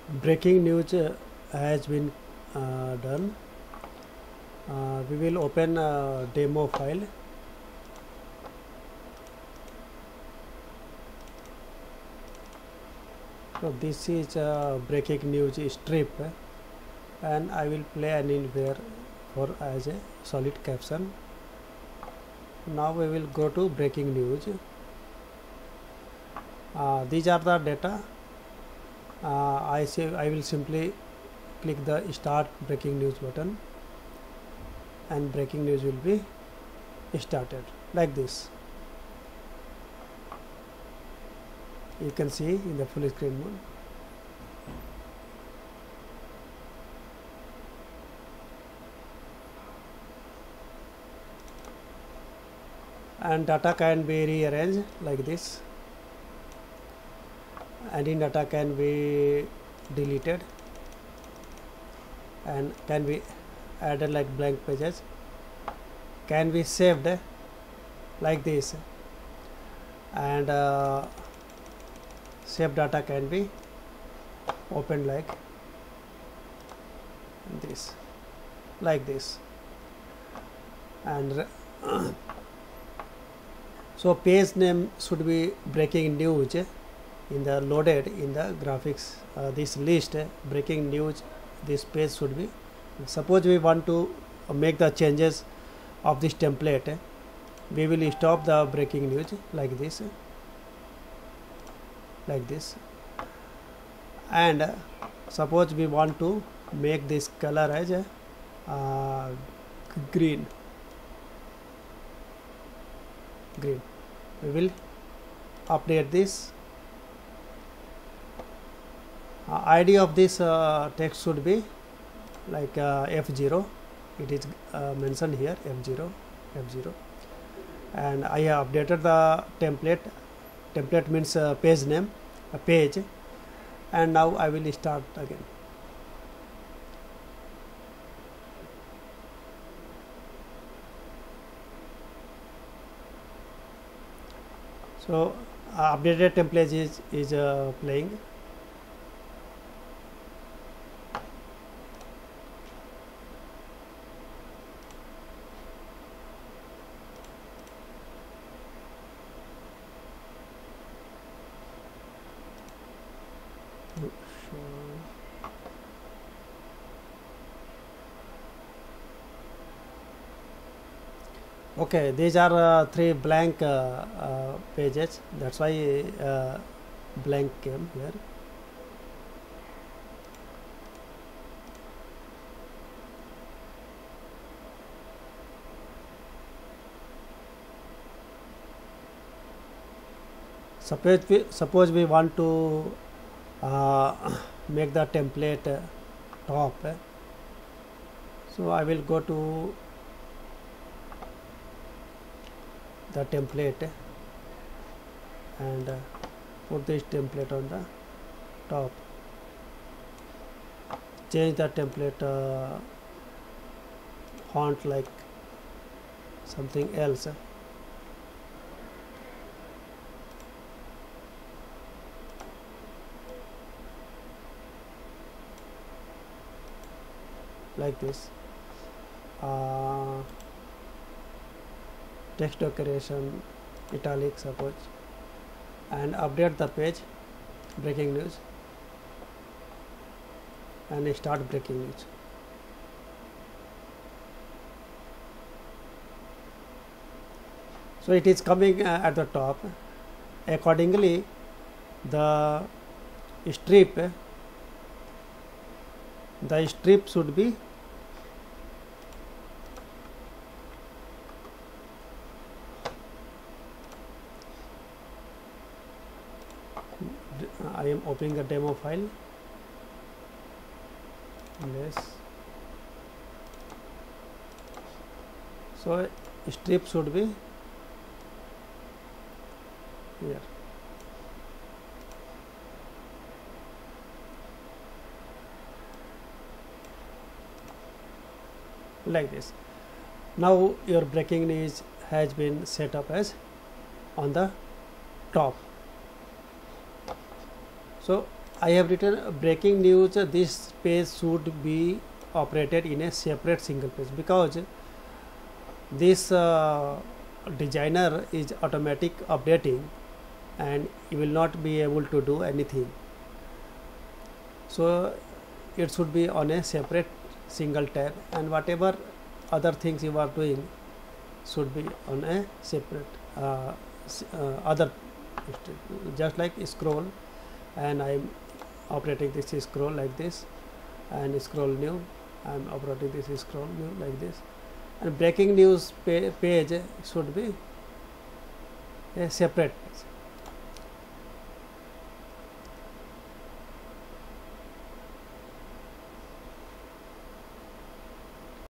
breaking news has been done. We will open a demo file. So this is a breaking news strip, and I will play anywhere for as a solid caption. Now we will go to breaking news. These are the data. I will simply click the start breaking news button, and breaking news will be started like this. You can see in the full screen mode. And data can be rearranged like this, and in data can be deleted and can be added like blank pages, can be saved like this, and saved data can be opened like this, and so page name should be breaking news in the loaded in the graphics. This list breaking news, this page should be. Suppose we want to make the changes of this template, we will stop the breaking news like this, and suppose we want to make this color as green. We will update this. ID of this text should be like F0. It is mentioned here, F0, and I have updated the template means page name, a page, and now I will start again. So updated template is playing. Okay, these are 3 blank pages, that's why blank came here. Suppose we want to make the template top, so I will go to the template and put this template on the top. Change the template font like something else. Like this. Text decoration italic suppose, and update the page breaking news and start breaking news. So it is coming at the top. Accordingly the strip should be I am opening the demo file. Yes. So strip should be here. Like this. Now your breaking news has been set up as on the top. So I have written breaking news. This page should be operated in a separate single page, because this designer is automatic updating and you will not be able to do anything. So it should be on a separate single tab, and whatever other things you are doing should be on a separate other, just like scroll, and I'm operating this scroll like this, and scroll new, I'm operating this scroll new like this, and breaking news page should be a separate page.